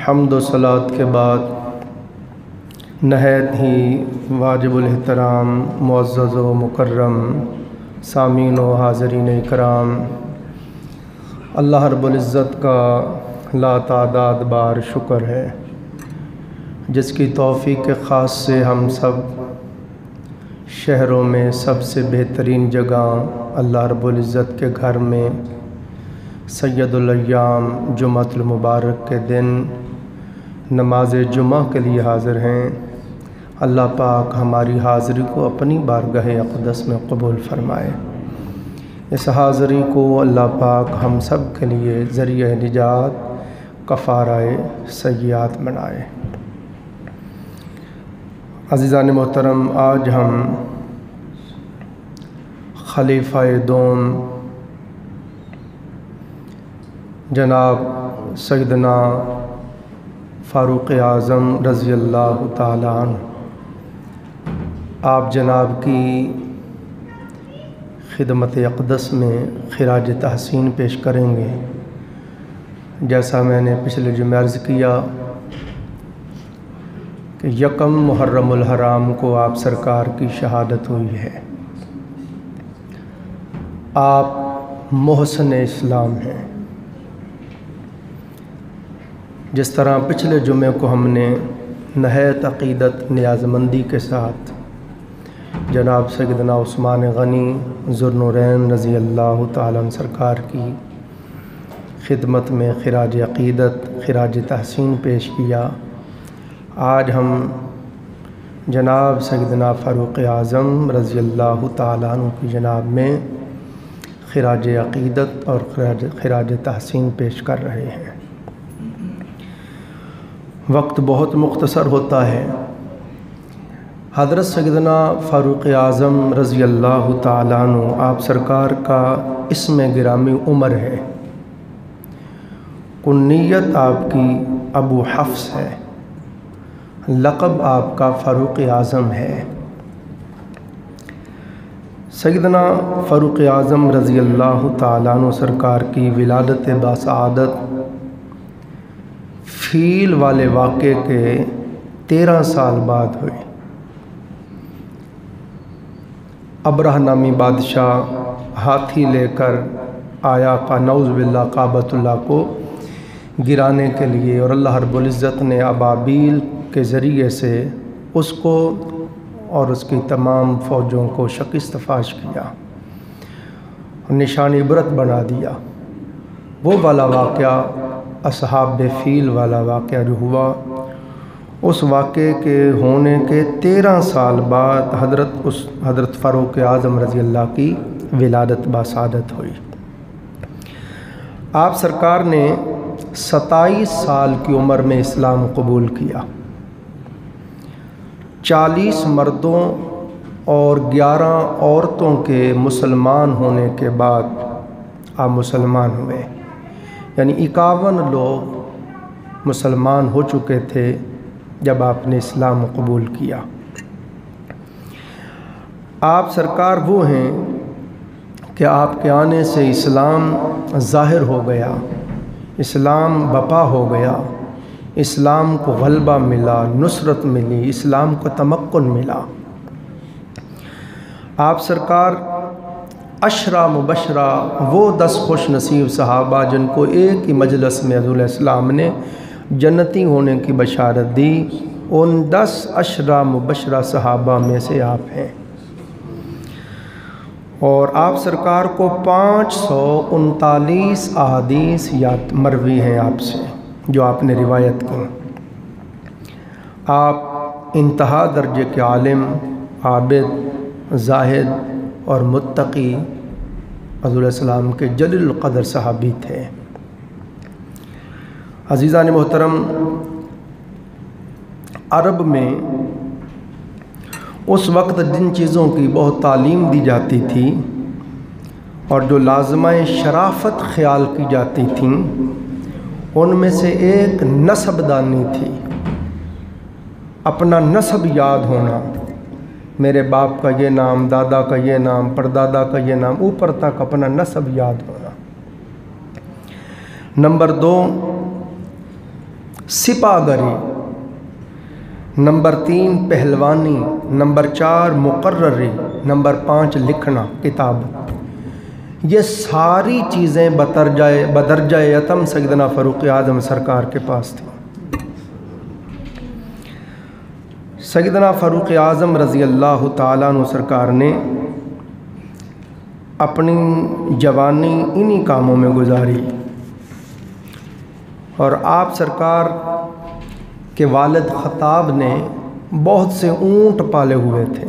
حمد و صلات کے بعد نہایت ہی واجب الاحترام معزز و مکرم سامعین و حاضرین اکرام، اللہ رب العزت کا لا تعداد بار شکر ہے جس کی توفیق خاص سے ہم سب شہروں میں سب سے بہترین جگہ اللہ رب العزت کے گھر میں سید الایام جمعۃ المبارک کے دن نماز جمعہ کے لیے حاضر ہیں۔ اللہ پاک ہماری حاضری کو اپنی بارگاہ اقدس میں قبول فرمائے۔ اس حاضری کو اللہ پاک ہم سب کے لیے ذریعہ نجات کفارہ سیئات بنائے۔ عزیزان محترم، آج ہم خلیفہ دوم جناب سیدنا فاروق اعظم رضی اللہ تعالیٰ عنہ آپ جناب کی خدمت اقدس میں خراج تحسین پیش کریں گے۔ جیسا میں نے پچھلے جمعہ عرض کیا کہ یکم محرم الحرام کو آپ سرکار کی شہادت ہوئی ہے۔ آپ محسن اسلام ہیں۔ جس طرح پچھلے جمعے کو ہم نے نہایت عقیدت نیاز مندی کے ساتھ جناب سیدنا عثمان غنی ذوالنورین رضی اللہ تعالیٰ عنہ سرکار کی خدمت میں خراج عقیدت خراج تحسین پیش کیا، آج ہم جناب سیدنا فاروق اعظم رضی اللہ تعالیٰ عنہ کی جناب میں خراج عقیدت اور خراج تحسین پیش کر رہے ہیں۔ وقت بہت مختصر ہوتا ہے۔ حضرت سیدنا فاروق اعظم رضی اللہ تعالیٰ عنہ آپ سرکار کا اسم گرامی عمر ہے۔ کنیت آپ کی ابو حفص ہے، لقب آپ کا فاروق اعظم ہے۔ سیدنا فاروق اعظم رضی اللہ تعالیٰ عنہ سرکار کی ولادت باسعادت فیل والے واقعے کے 13 سال بعد ہوئی۔ ابرہ نامی بادشاہ ہاتھی لے کر آیا نعوذ باللہ کعبۃ اللہ کو گرانے کے لیے، اور اللہ رب العزت نے ابابیل کے ذریعے سے اس کو اور اس کی تمام فوجوں کو شکست فاش کیا، نشان عبرت بنا دیا۔ وہ والا واقعہ اصحاب فیل والا واقعہ جو ہوا، اس واقعے کے ہونے کے 13 سال بعد حضرت فاروق اعظم رضی اللہ کی ولادت باسعادت ہوئی۔ آپ سرکار نے 27 سال کی عمر میں اسلام قبول کیا۔ 40 مردوں اور 11 عورتوں کے مسلمان ہونے کے بعد آپ مسلمان ہوئے، یعنی 51 لوگ مسلمان ہو چکے تھے جب آپ نے اسلام قبول کیا۔ آپ سرکار وہ ہیں کہ آپ کے آنے سے اسلام ظاہر ہو گیا، اسلام بپا ہو گیا، اسلام کو غلبہ ملا، نصرت ملی، اسلام کو تمکن ملا۔ آپ سرکار عشرہ مبشرہ، وہ 10 خوش نصیب صحابہ جن کو ایک ہی مجلس میں حضور علیہ السلام نے جنتی ہونے کی بشارت دی، ان 10 عشرہ مبشرہ صحابہ میں سے آپ ہیں۔ اور آپ سرکار کو 539 احادیث یاد مروی ہیں آپ سے، جو آپ نے روایت کی۔ آپ انتہا درجے کے عالم، عابد، زاہد اور متقی حضور علیہ السلام کے جلیل القدر صحابی تھے۔ عزیزان محترم، عرب میں اس وقت جن چیزوں کی بہت تعلیم دی جاتی تھی اور جو لازمہ شرافت خیال کی جاتی تھیں، ان میں سے ایک نسب دانی تھی۔ اپنا نسب یاد ہونا، میرے باپ کا یہ نام، دادا کا یہ نام، پردادا کا یہ نام، اوپر تک اپنا نسب یاد ہونا۔ نمبر 2، سپاگری، نمبر 3 پہلوانی، نمبر 4 مقرری، نمبر 5 لکھنا کتابت۔ یہ ساری چیزیں بدرجہ اتم سیدنا فاروق اعظم سرکار کے پاس تھیں۔ سیدنا فاروق اعظم رضی اللہ تعالیٰ عنہ سرکار نے اپنی جوانی انہی کاموں میں گزاری، اور آپ سرکار کے والد خطاب نے بہت سے اونٹ پالے ہوئے تھے۔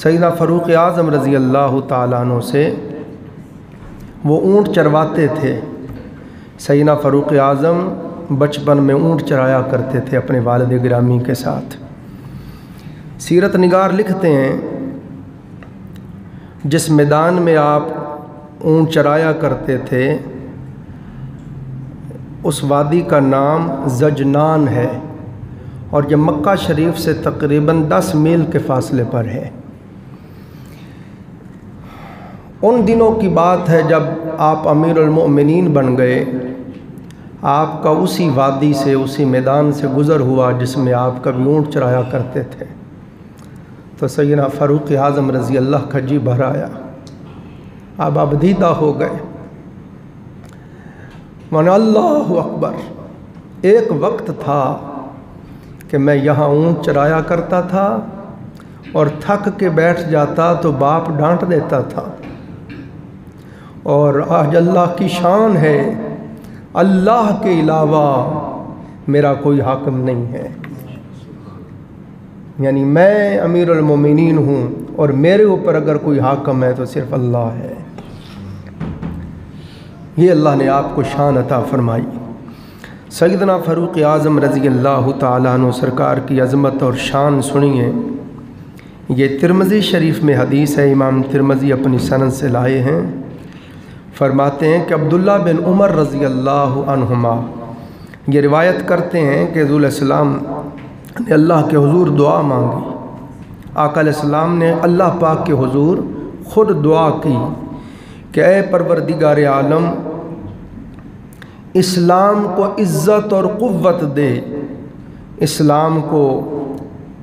سیدنا فاروق اعظم رضی اللہ تعالیٰ عنہ سے وہ اونٹ چرواتے تھے۔ سیدنا فاروق اعظم بچپن میں اونٹ چرایا کرتے تھے اپنے والد گرامی کے ساتھ۔ سیرت نگار لکھتے ہیں جس میدان میں آپ اونٹ چرایا کرتے تھے اس وادی کا نام زجنان ہے، اور یہ مکہ شریف سے تقریباً 10 میل کے فاصلے پر ہے۔ ان دنوں کی بات ہے جب آپ امیر المؤمنین بن گئے، آپ کا اسی وادی سے، اسی میدان سے گزر ہوا جس میں آپ کبھی اونٹ چرایا کرتے تھے۔ تو سیدنا فاروق اعظم رضی اللہ کا جی بھر آیا، آپ دیدہ ہو گئے۔ من اللہ اکبر، ایک وقت تھا کہ میں یہاں اونٹ چرایا کرتا تھا اور تھک کے بیٹھ جاتا تو باپ ڈانٹ دیتا تھا، اور آج اللہ کی شان ہے، اللہ کے علاوہ میرا کوئی حاکم نہیں ہے، یعنی میں امیر المومنین ہوں اور میرے اوپر اگر کوئی حاکم ہے تو صرف اللہ ہے۔ یہ اللہ نے آپ کو شان عطا فرمائی۔ سیدنا فاروق اعظم رضی اللہ تعالیٰ عنہ سرکار کی عظمت اور شان سنیے۔ یہ ترمذی شریف میں حدیث ہے، امام ترمذی اپنی سند سے لائے ہیں۔ فرماتے ہیں کہ عبداللہ بن عمر رضی اللہ عنہما یہ روایت کرتے ہیں کہ حضور علیہ السلام نے اللہ کے حضور دعا مانگی۔ آقا علیہ السلام نے اللہ پاک کے حضور خود دعا کی کہ اے پروردگار عالم، اسلام کو عزت اور قوت دے، اسلام کو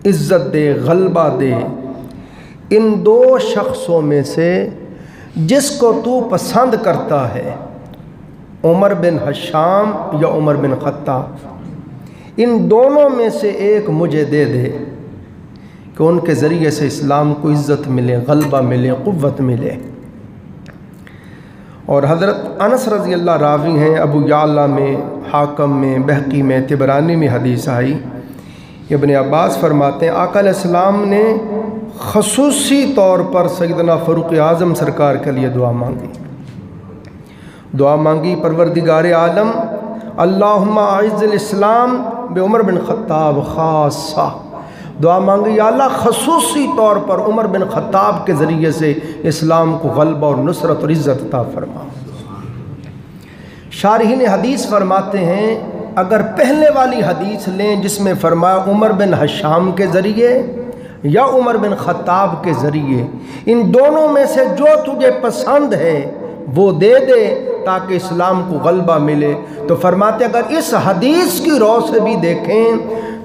عزت دے، غلبہ دے، ان 2 شخصوں میں سے جس کو تو پسند کرتا ہے، عمر بن حشام یا عمر بن خطاب، ان دونوں میں سے ایک مجھے دے دے کہ ان کے ذریعے سے اسلام کو عزت ملے، غلبہ ملے، قوت ملے۔ اور حضرت انس رضی اللہ راوی ہیں، ابو یعلا میں، حاکم میں، بہقی میں، طبرانی میں حدیث آئی۔ ابن عباس فرماتے ہیں آقا علیہ السلام نے خصوصی طور پر سیدنا فاروق اعظم سرکار کے لیے دعا مانگی، پروردگار عالم اللہم اعز الاسلام بعمر بن خطاب خاصہ، دعا مانگی یا اللہ خصوصی طور پر عمر بن خطاب کے ذریعے سے اسلام کو غلبہ اور نصرت اور عزت عطا فرما۔ شارحین حدیث فرماتے ہیں اگر پہلے والی حدیث لیں جس میں فرمایا عمر بن حشام کے ذریعے یا عمر بن خطاب کے ذریعے، ان دونوں میں سے جو تجھے پسند ہے وہ دے دے تاکہ اسلام کو غلبہ ملے، تو فرماتے اگر اس حدیث کی رو سے بھی دیکھیں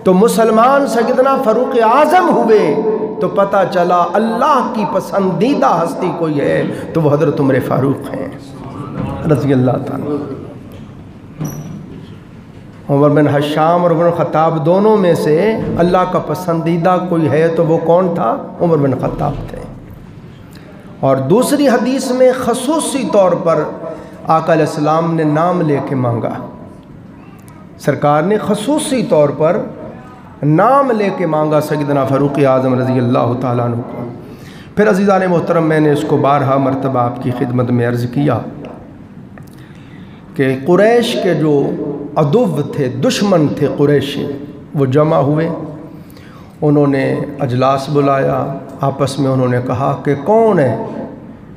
تو مسلمان سیدنا فاروق اعظم ہوئے تو پتہ چلا اللہ کی پسندیدہ ہستی کوئی ہے تو وہ حضرت عمر فاروق ہیں رضی اللہ تعالیٰ۔ عمر بن حشام اور عمر بن خطاب دونوں میں سے اللہ کا پسندیدہ کوئی ہے تو وہ کون تھا؟ عمر بن خطاب تھے۔ اور دوسری حدیث میں خصوصی طور پر آقا علیہ السلام نے نام لے کے مانگا، سرکار نے خصوصی طور پر نام لے کے مانگا سیدنا فاروق اعظم رضی اللہ تعالیٰ عنہ کو۔ پھر عزیزان محترم میں نے اس کو بارہا مرتبہ آپ کی خدمت میں عرض کیا کہ قریش کے جو عدو تھے، دشمن تھے قریشی، وہ جمع ہوئے، انہوں نے اجلاس بلایا، آپس میں انہوں نے کہا کہ کون ہے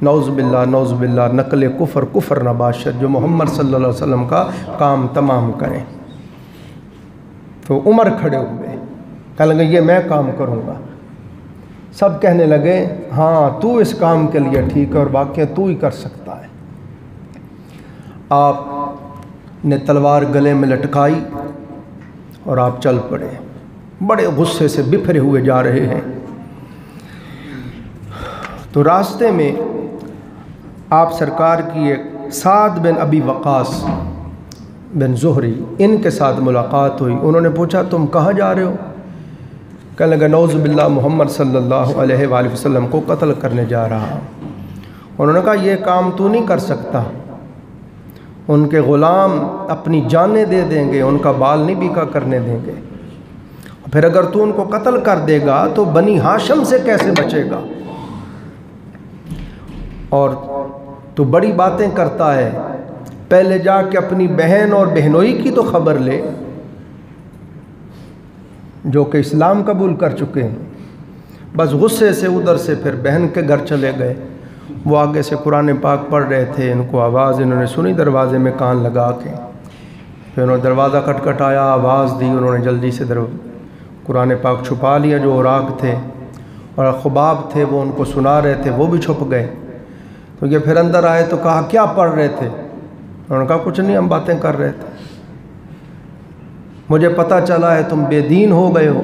نعوذ باللہ نقل کفر نباشر جو محمد صلی اللہ علیہ وسلم کا کام تمام کریں۔ تو عمر کھڑے ہوئے، کہنے لگے یہ میں کام کروں گا۔ سب کہنے لگے ہاں تو اس کام کے لیے ٹھیک ہے اور واقعہ تو ہی کر سکتا ہے۔ آپ نے تلوار گلے میں لٹکائی اور آپ چل پڑے، بڑے غصے سے بپھرے ہوئے جا رہے ہیں۔ تو راستے میں آپ سرکار کی ایک سعد بن ابی وقاص بن زہری ان کے ساتھ ملاقات ہوئی۔ انہوں نے پوچھا تم کہاں جا رہے ہو؟ کہنے لگا نعوذ باللہ محمد صلی اللہ علیہ وآلہ وسلم کو قتل کرنے جا رہا۔ انہوں نے کہا یہ کام تو نہیں کر سکتا، ان کے غلام اپنی جانیں دے دیں گے، ان کا بال نہیں بیکا کرنے دیں گے، پھر اگر تو ان کو قتل کر دے گا تو بنی ہاشم سے کیسے بچے گا؟ اور تو بڑی باتیں کرتا ہے، پہلے جا کے اپنی بہن اور بہنوئی کی تو خبر لے جو کہ اسلام قبول کر چکے ہیں۔ بس غصے سے ادھر سے پھر بہن کے گھر چلے گئے۔ وہ آگے سے قرآن پاک پڑھ رہے تھے، ان کو آواز انہوں نے سنی دروازے میں کان لگا کے، پھر انہوں نے دروازہ کھٹکھٹایا، آواز دی، انہوں نے جلدی سے قرآن پاک چھپا لیا جو اوراق تھے، اور خباب تھے وہ ان کو سنا رہے تھے، وہ بھی چھپ گئے۔ تو یہ پھر اندر آئے تو کہا کیا پڑھ رہے تھے؟ انہوں نے کہا کچھ نہیں، ہم باتیں کر رہے تھے، مجھے پتہ چلا ہے تم بے دین ہو گئے ہو۔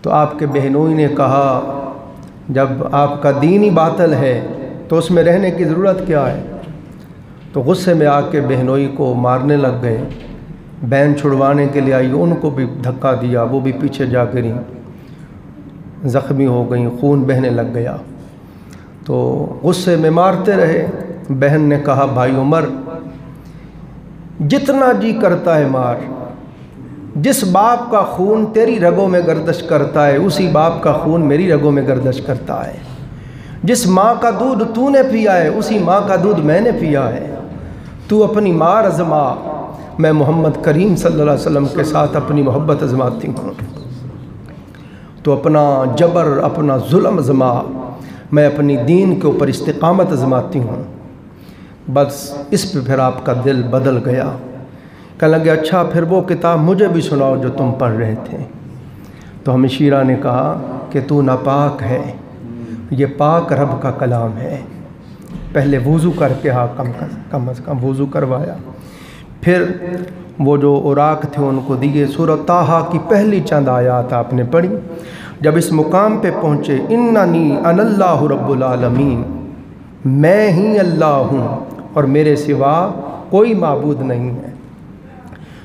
تو آپ کے بہنوئی نے کہا جب آپ کا دین ہی باطل ہے تو اس میں رہنے کی ضرورت کیا ہے؟ تو غصے میں آ کے بہنوئی کو مارنے لگ گئے۔ بہن چھڑوانے کے لیے آئی، ان کو بھی دھکا دیا، وہ بھی پیچھے جا گریں، زخمی ہو گئیں، خون بہنے لگ گیا۔ تو غصے میں مارتے رہے۔ بہن نے کہا بھائی عمر جتنا جی کرتا ہے مار، جس باپ کا خون تیری رگوں میں گردش کرتا ہے اسی باپ کا خون میری رگوں میں گردش کرتا ہے، جس ماں کا دودھ تو نے پیا ہے اسی ماں کا دودھ میں نے پیا ہے، تو اپنی مار ازما، میں محمد کریم صلی اللہ علیہ وسلم کے ساتھ اپنی محبت ازماتی ہوں، تو اپنا جبر اپنا ظلم ازما، میں اپنی دین کے اوپر استقامت ازماتی ہوں۔ بس اس پہ پھر آپ کا دل بدل گیا، کہنے لگے اچھا پھر وہ کتاب مجھے بھی سناؤ جو تم پڑھ رہے تھے۔ تو ہمشیرہ نے کہا کہ تو ناپاک ہے، یہ پاک رب کا کلام ہے۔ پہلے وضو کر کے کم از کم وضو کروایا، پھر وہ جو اوراق تھے ان کو دیے۔ سورۃ طٰہٰ کی پہلی چند آیات آپ نے پڑھی۔ جب اس مقام پہ پہنچے اننی انا اللہ رب العالمین، میں ہی اللہ ہوں اور میرے سوا کوئی معبود نہیں ہے،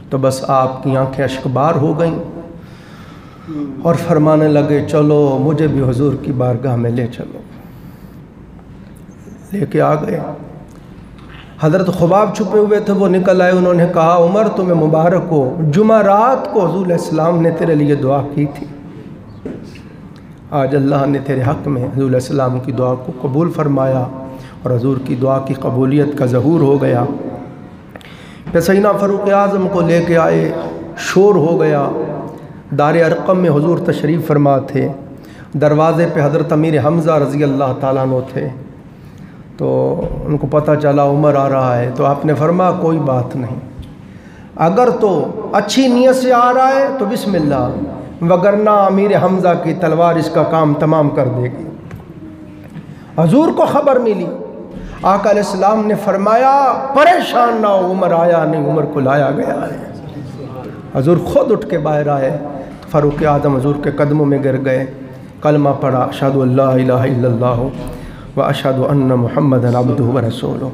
تو بس آپ کی آنکھیں اشکبار ہو گئیں اور فرمانے لگے چلو مجھے بھی حضور کی بارگاہ میں لے چلو۔ لے کے آ گئے۔ حضرت خباب چھپے ہوئے تھے، وہ نکل آئے، انہوں نے کہا عمر تمہیں مبارک ہو، جمعرات کو حضور علیہ السلام نے تیرے لیے دعا کی تھی، آج اللہ نے تیرے حق میں حضور علیہ السلام کی دعا کو قبول فرمایا اور حضور کی دعا کی قبولیت کا ظہور ہو گیا۔ پھر سیدنا فاروق اعظم کو لے کے آئے، شور ہو گیا۔ دار ارقم میں حضور تشریف فرما تھے، دروازے پہ حضرت امیر حمزہ رضی اللہ تعالیٰ عنہ تھے، تو ان کو پتہ چلا عمر آ رہا ہے، تو آپ نے فرمایا کوئی بات نہیں، اگر تو اچھی نیت سے آ رہا ہے تو بسم اللہ، وگرنہ امیر حمزہ کی تلوار اس کا کام تمام کر دے گی۔ حضور کو خبر ملی، آقا علیہ السلام نے فرمایا پریشان نہ ہو، عمر آیا نہیں، عمر کو لایا گیا ہے۔ حضور خود اٹھ کے باہر آئے، فاروق اعظم حضور کے قدموں میں گر گئے، کلمہ پڑھا اشہد ان لا الہ الا اللہ واشہد ان محمدا عبدہ ورسولہ۔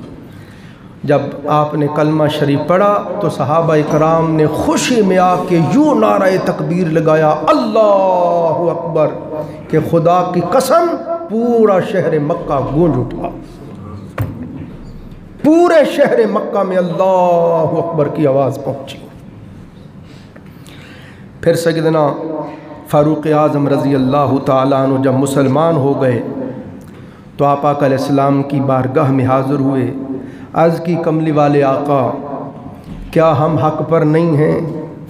جب آپ نے کلمہ شریف پڑھا تو صحابہ کرام نے خوشی میں آ کے یوں نعرہ تکبیر لگایا اللہ اکبر کہ خدا کی قسم پورا شہر مکہ گونج اٹھا، پورے شہر مکہ میں اللہ اکبر کی آواز پہنچی۔ پھر سیدنا فاروق اعظم رضی اللہ تعالیٰ عنہ جب مسلمان ہو گئے تو آپ آقا علیہ السلام کی بارگاہ میں حاضر ہوئے، عرض کی کملی والے آقا کیا ہم حق پر نہیں ہیں؟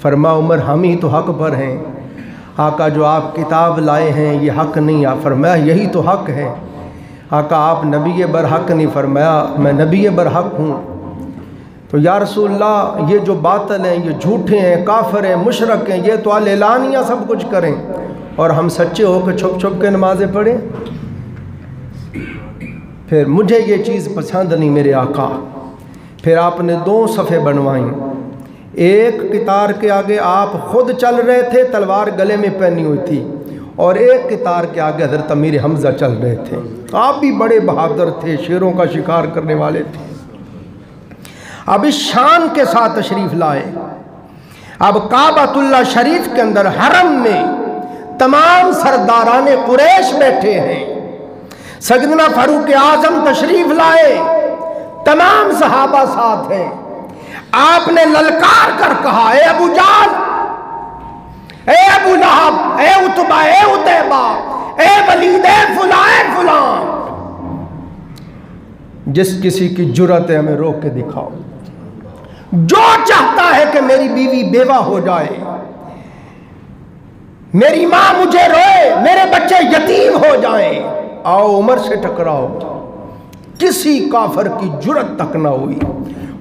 فرمایا عمر ہم ہی تو حق پر ہیں۔ آقا جو آپ کتاب لائے ہیں یہ حق نہیں، فرمایا یہی تو حق ہے۔ آقا آپ نبی برحق نہیں، فرمایا میں نبی برحق ہوں۔ تو یا رسول اللہ یہ جو باطل ہیں، یہ جھوٹے ہیں، کافر ہیں، مشرک ہیں، یہ تو اعلانیہ سب کچھ کریں اور ہم سچے ہو کے چھپ چھپ کے نمازیں پڑھیں؟ پھر مجھے یہ چیز پسند نہیں میرے آقا۔ پھر آپ نے 2 صفحے بنوائیں، ایک قطار کے آگے آپ خود چل رہے تھے، تلوار گلے میں پہنی ہوئی تھی، اور ایک قطار کے آگے حضرت امیر حمزہ چل رہے تھے۔ آپ بھی بڑے بہادر تھے، شیروں کا شکار کرنے والے تھے۔ اب اس شان کے ساتھ تشریف لائے۔ اب کعبۃ اللہ شریف کے اندر حرم میں تمام سرداران قریش بیٹھے ہیں، سیدنا فاروق اعظم تشریف لائے، تمام صحابہ ساتھ ہیں۔ آپ نے للکار کر کہا، اے ابو جہل، اے ابو لہب، اے عتبہ، اے عتیبہ، اے ولید، اے فلاں، اے فلاں، جس کسی کی جرأت ہے ہمیں روک کے دکھاؤ۔ جو چاہتا ہے کہ میری بیوی بیوہ ہو جائے، میری ماں مجھے روئے، میرے بچے یتیم ہو جائیں، آؤ عمر سے ٹکراؤ۔ کسی کافر کی جرأت تک نہ ہوئی۔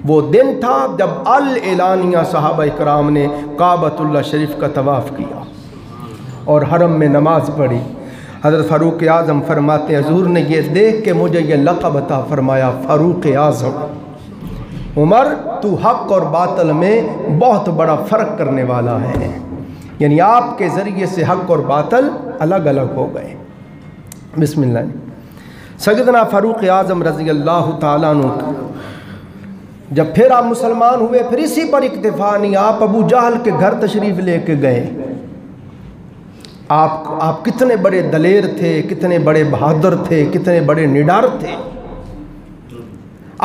وہ دن تھا جب الاعلانیہ صحابہ کرام نے کعبۃ اللہ شریف کا طواف کیا اور حرم میں نماز پڑھی۔ حضرت فاروق اعظم فرماتے ہیں حضور نے یہ دیکھ کے مجھے یہ لقب عطا فرمایا، فاروق اعظم۔ عمر تو حق اور باطل میں بہت بڑا فرق کرنے والا ہے، یعنی آپ کے ذریعے سے حق اور باطل الگ الگ ہو گئے۔ بسم اللہ۔ سیدنا فاروق اعظم رضی اللہ تعالیٰ عنہ جب پھر آپ مسلمان ہوئے، پھر اسی پر اکتفا نہیں، آپ ابو جہل کے گھر تشریف لے کے گئے۔ آپ کتنے بڑے دلیر تھے، کتنے بڑے بہادر تھے، کتنے بڑے نڈر تھے۔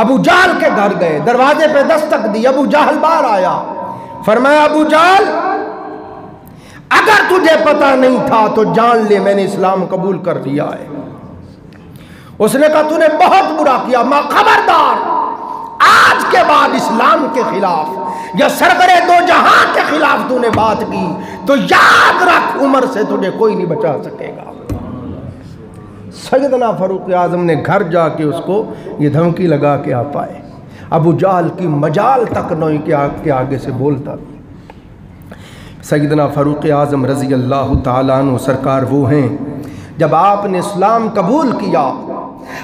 ابو جہل کے گھر گئے، دروازے پہ دستک دی، ابو جہل باہر آیا، فرمایا ابو جہل اگر تجھے پتہ نہیں تھا تو جان لے میں نے اسلام قبول کر لیا ہے۔ اس نے کہا تو نے بہت برا کیا، ماں خبردار آج کے بعد اسلام کے خلاف یا سرور دو جہاں کے خلاف تو نے بات کی تو یاد رکھ عمر سے تجھے کوئی نہیں بچا سکے گا۔ سیدنا فاروق اعظم نے گھر جا کے اس کو یہ دھمکی لگا کے آپ آئے۔ ابو جہل کی مجال تک نوئی کے آگے سے بولتا۔ سیدنا فاروق اعظم رضی اللہ تعالیٰ عنہ سرکار وہ ہیں جب آپ نے اسلام قبول کیا،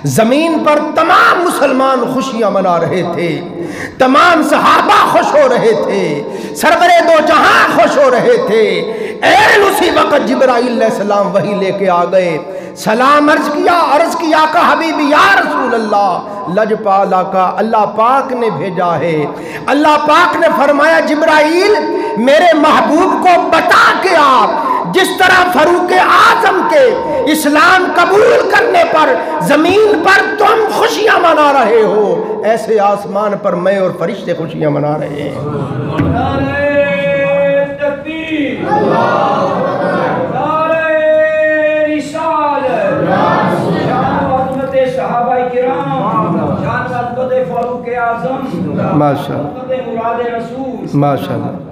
زمین پر تمام مسلمان خوشیاں منا رہے تھے، تمام صحابہ خوش ہو رہے تھے، سرور دو جہاں خوش ہو رہے تھے۔ اسی وقت جبرائیل علیہ السلام وحی لے کے آ گئے، سلام عرض کیا کہ حبیبی یا رسول اللہ، لجپالا کا اللہ پاک نے بھیجا ہے۔ اللہ پاک نے فرمایا جبرائیل میرے محبوب کو بتا کے آپ جس طرح فاروق اعظم کے اسلام قبول کرنے پر زمین پر تم خوشیاں منا رہے ہو، ایسے آسمان پر میں اور فرشتے خوشیاں منا رہے ہیں۔ نعرہ تکبیر، نعرہ رسالت، شان و عظمت صحابہ کرام، شان و عظمت فاروق اعظم، ماشاءاللہ، مراد رسول، ماشاءاللہ۔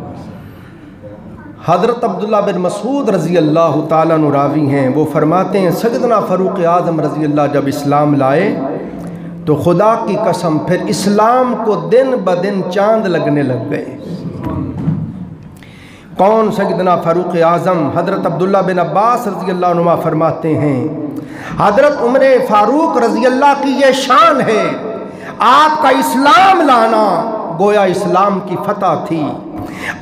حضرت عبداللہ بن مسعود رضی اللہ تعالیٰ عنہ راوی ہیں، وہ فرماتے ہیں سیدنا فاروق اعظم رضی اللہ جب اسلام لائے تو خدا کی قسم پھر اسلام کو دن بدن چاند لگنے لگ گئے۔ کون؟ سیدنا فاروق اعظم۔ حضرت عبداللہ بن عباس رضی اللہ عنہ فرماتے ہیں حضرت عمر فاروق رضی اللہ کی یہ شان ہے، آپ کا اسلام لانا گویا اسلام کی فتح تھی،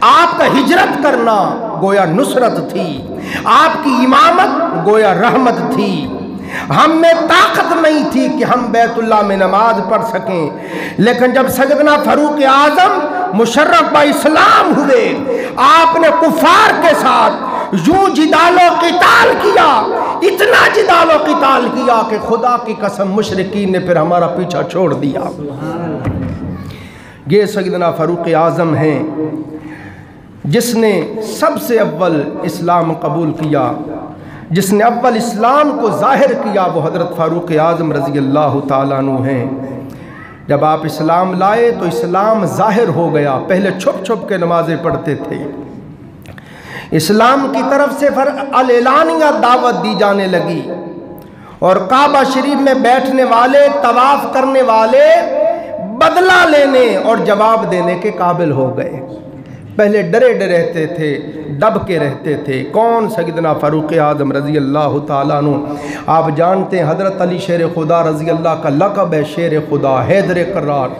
آپ کا ہجرت کرنا گویا نصرت تھی، آپ کی امامت گویا رحمت تھی۔ ہم میں طاقت نہیں تھی کہ ہم بیت اللہ میں نماز پڑھ سکیں، لیکن جب سیدنا فاروق اعظم مشرف با اسلام ہوئے، آپ نے کفار کے ساتھ یوں جدال و قتال کیا، اتنا جدال و قتال کیا کہ خدا کی قسم مشرکین نے پھر ہمارا پیچھا چھوڑ دیا۔ یہ سیدنا فاروق اعظم ہیں جس نے سب سے اول اسلام قبول کیا، جس نے اول اسلام کو ظاہر کیا، وہ حضرت فاروق اعظم رضی اللہ تعالیٰ عنہ ہیں۔ جب آپ اسلام لائے تو اسلام ظاہر ہو گیا، پہلے چھپ چھپ کے نمازیں پڑھتے تھے، اسلام کی طرف سے الاعلانیہ دعوت دی جانے لگی، اور کعبہ شریف میں بیٹھنے والے، طواف کرنے والے بدلہ لینے اور جواب دینے کے قابل ہو گئے۔ پہلے ڈرے ڈرے رہتے تھے، دب کے رہتے تھے۔ کون؟ سیدنا فاروق اعظم رضی اللہ تعالیٰ عنہ۔ آپ جانتے ہیں حضرت علی شیر خدا رضی اللہ کا لقب ہے شیر خدا، حیدر کرار۔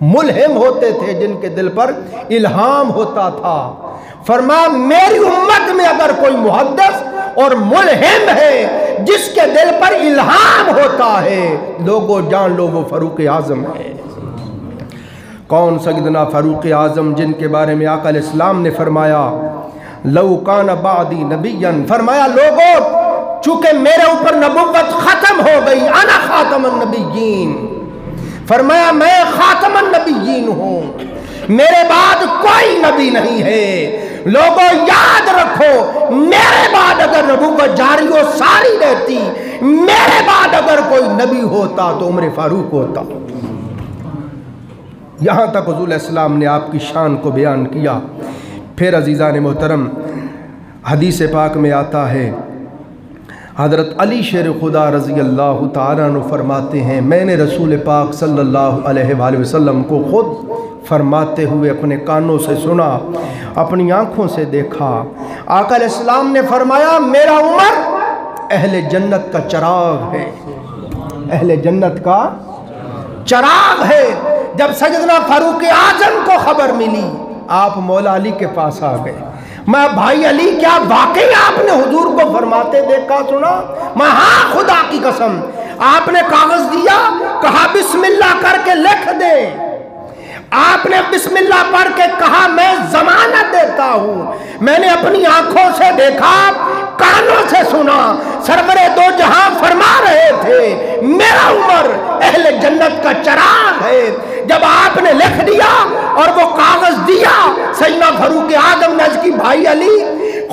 ملہم ہوتے تھے جن کے دل پر الہام ہوتا تھا۔ فرمایا میری امت میں اگر کوئی محدث اور ملہم ہے جس کے دل پر الہام ہوتا ہے، لوگوں جان لو وہ فاروق اعظم ہے۔ کون سیدنا فاروق اعظم جن کے بارے میں آقا علیہ السلام نے فرمایا لو کان بعدی نبیا، فرمایا لوگوں چونکہ میرے اوپر نبوت ختم ہو گئی، انا خاتم النبیین، فرمایا میں خاتم النبیین ہوں، میرے بعد کوئی نبی نہیں ہے۔ لوگوں یاد رکھو میرے بعد اگر نبوت جاری و ساری رہتی، میرے بعد اگر کوئی نبی ہوتا تو عمر فاروق ہوتا۔ یہاں تک حضور علیہ السلام نے آپ کی شان کو بیان کیا۔ پھر عزیزان محترم حدیث پاک میں آتا ہے، حضرت علی شیر خدا رضی اللہ تعالیٰ عنہ فرماتے ہیں میں نے رسول پاک صلی اللہ علیہ وآلہ وسلم کو خود فرماتے ہوئے اپنے کانوں سے سنا، اپنی آنکھوں سے دیکھا۔ آقا علیہ السلام نے فرمایا میرا عمر اہل جنت کا چراغ ہے، اہل جنت کا چراغ ہے۔ جب سیدنا فاروق اعظم کو خبر ملی، آپ مولا علی کے پاس آ گئے۔ میں بھائی علی کیا واقعی آپ نے حضور کو فرماتے دیکھا سنا؟ میں ہاں خدا کی قسم۔ آپ نے کاغذ دیا، کہا بسم اللہ کر کے لکھ دے۔ آپ نے بسم اللہ پڑھ کے کہا میں ضمانت دیتا ہوں، میں نے اپنی آنکھوں سے دیکھا، کانوں سے سنا، سرور دو جہاں فرما رہے تھے میرا عمر اہل جنت کا چراغ ہے۔ جب آپ نے لکھ دیا اور وہ کاغذ دیا، سیدنا فاروق اعظم نے عرض کی بھائی علی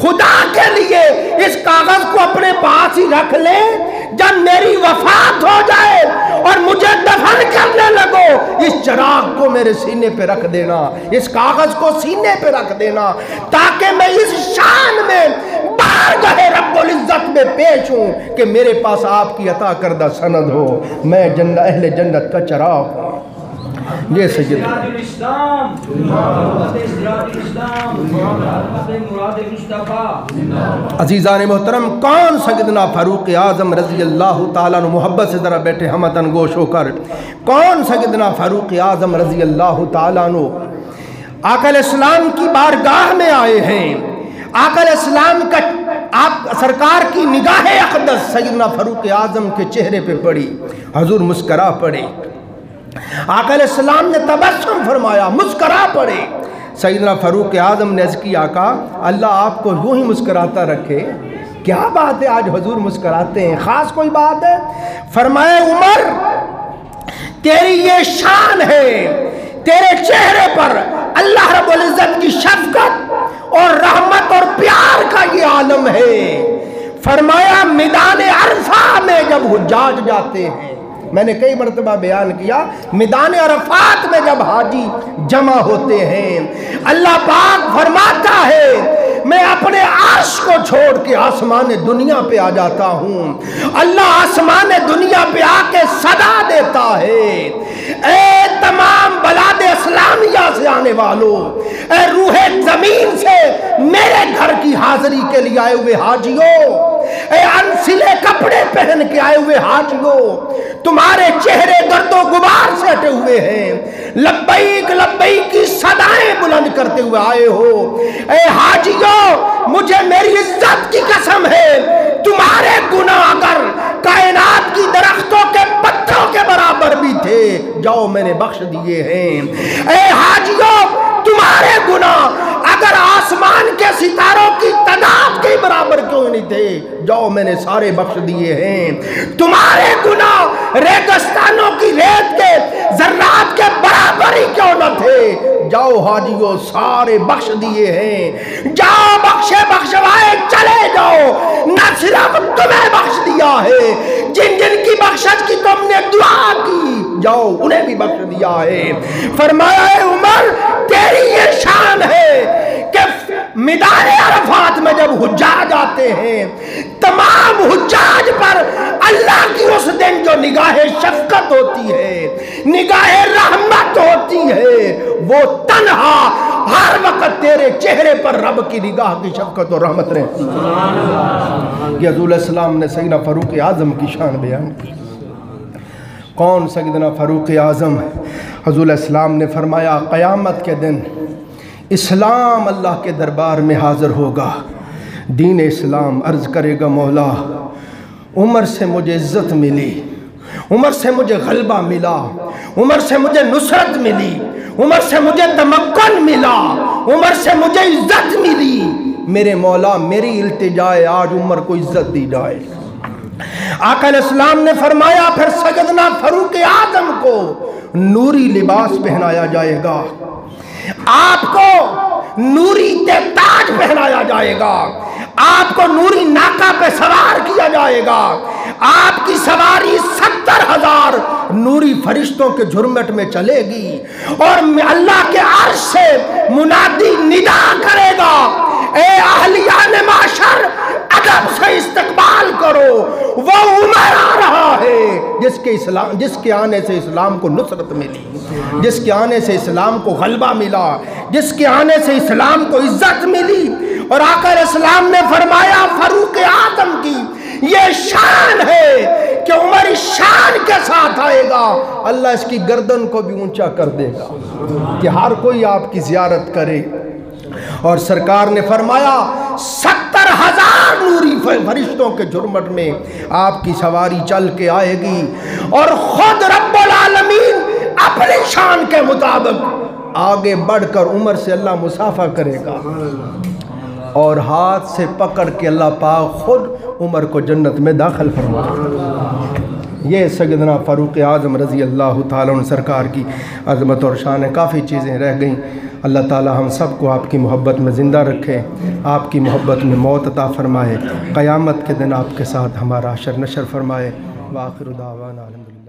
خدا کے لیے اس کاغذ کو اپنے پاس ہی رکھ لے، جب میری وفات ہو جائے اور مجھے دفن کرنے لگو اس چراغ کو میرے سینے پہ رکھ دینا، اس کاغذ کو سینے پہ رکھ دینا، تاکہ میں اس شان میں بارگاہ رب العزت میں پیش ہوں کہ میرے پاس آپ کی عطا کردہ سند ہو، میں اہل جنت کا چراغ ہوں۔ یہ سید عزیزان محترم، کون سیدنا فاروق اعظم رضی اللہ تعالیٰ عنہ، محبت سے ذرا بیٹھے ہم تنگوش ہو کر، کون سیدنا فاروق اعظم رضی اللہ تعالیٰ عنہ آقا علیہ السلام کی بارگاہ میں آئے ہیں؟ آقا علیہ السلام کا آپ سرکار کی نگاہ اقدس سیدنا فاروق اعظم کے چہرے پہ پڑی، حضور مسکرا پڑے۔ آقا علیہ السلام نے تبسم فرمایا، مسکرا پڑے۔ سیدنا فاروق اعظم نے عرض کی آقا اللہ آپ کو یوں ہی مسکراتا رکھے، کیا بات ہے آج حضور مسکراتے ہیں، خاص کوئی بات ہے؟ فرمایا عمر تیری یہ شان ہے، تیرے چہرے پر اللہ رب العزت کی شفقت اور رحمت اور پیار کا یہ عالم ہے۔ فرمایا میدان عرفہ میں جب حجاج جاتے ہیں، میں نے کئی مرتبہ بیان کیا، میدان عرفات میں جب حاجی جمع ہوتے ہیں، اللہ پاک فرماتا ہے میں اپنے عرش کو چھوڑ کے آسمان دنیا پہ آ جاتا ہوں۔ اللہ آسمان دنیا پہ آ کے صدا دیتا ہے، اے تمام بلاد اسلامیہ سے آنے والوں، اے روح زمین سے میرے گھر کی حاضری کے لیے آئے ہوئے حاجیوں، اے انسلے کپڑے پہن کے آئے ہوئے حاجیوں، تمہارے چہرے گرد و غبار سے ہٹے ہوئے ہیں، لبیک لبیک کی صدائیں بلند کرتے ہوئے آئے ہو۔ اے حاجیوں مجھے میری عزت کی قسم ہے، تمہارے گناہ اگر کائنات کی درختوں کے پتوں کے برابر بھی تھے، جاؤ میں نے بخش دیے ہیں۔ اے حاجیوں تمہارے گناہ اگر آسمان کے ستاروں کی تعداد کے برابر کیوں نہیں تھے، جاؤ میں نے سارے بخش دیے ہیں۔ تمہارے گناہ ریگستانوں کی ریت کے ذرات کے برابر ہی کیوں نہ تھے، جاؤ حاجیوں سارے بخش دیے ہیں۔ جاؤ بخشے بخشوائے چلے جاؤ، نہ صرف تمہیں بخش دیا ہے، جن جن کی بخشش کی تم نے دعا کی جاؤ انہیں بھی بخش دیا ہے۔ فرمایا اے عمر تیری یہ شان ہے کہ میدان عرفات میں جب حجاج آتے ہیں، تمام حجاج پر اللہ کی اس دن جو نگاہ شفقت ہوتی ہے، نگاہ رحمت ہوتی ہے، وہ تنہا ہر وقت تیرے چہرے پر رب کی نگاہ کی شفقت اور رحمت رہتی ہے۔ یہ حضور علیہ السلام نے سیدنا فاروق اعظم کی شان بیان کی۔ کون؟ سیدنا فاروق اعظم۔ حضور اسلام نے فرمایا قیامت کے دن اسلام اللہ کے دربار میں حاضر ہوگا، دین اسلام عرض کرے گا مولا عمر سے مجھے عزت ملی، عمر سے مجھے غلبہ ملا، عمر سے مجھے نصرت ملی، عمر سے مجھے تمکن ملا، عمر سے مجھے عزت ملی، میرے مولا میری التجا ہے آج عمر کو عزت دی جائے۔ آقا علیہ السلام نے فرمایا پھر سیدنا فاروق اعظم کو نوری لباس پہنایا جائے گا، آپ کو نوری تاج پہنایا جائے گا، آپ کو نوری ناکہ پہ سوار کیا جائے گا، آپ کی سواری 70,000 نوری فرشتوں کے جھرمٹ میں چلے گی، اور اللہ کے عرش سے منادی ندا کرے گا اے اہلیان معاشر ادب سے استقبال کرو، وہ عمر آ رہا ہے جس کے آنے سے اسلام کو نصرت ملی، جس کے آنے سے اسلام کو غلبہ ملا، جس کے آنے سے اسلام کو عزت ملی۔ اور آقا علیہ السلام نے فرمایا فاروق اعظم کی یہ شان ہے کہ عمر اس شان کے ساتھ آئے گا، اللہ اس کی گردن کو بھی اونچا کر دے گا کہ ہر کوئی آپ کی زیارت کرے۔ اور سرکار نے فرمایا 70,000 نوری فرشتوں کے جھرمٹ میں آپ کی سواری چل کے آئے گی، اور خود رب العالمین اپنی شان کے مطابق آگے بڑھ کر عمر سے اللہ مصافحہ کرے گا، اور ہاتھ سے پکڑ کے اللہ پاک خود عمر کو جنت میں داخل فرمائے گا۔ یہ سیدنا فاروق اعظم رضی اللہ تعالیٰ عنہ سرکار کی عظمت اور شان ہے۔ کافی چیزیں رہ گئیں، اللہ تعالیٰ ہم سب کو آپ کی محبت میں زندہ رکھے، آپ کی محبت میں موت عطا فرمائے، قیامت کے دن آپ کے ساتھ ہمارا حشر نشر فرمائے۔ وآخر دعوانا الحمدللہ۔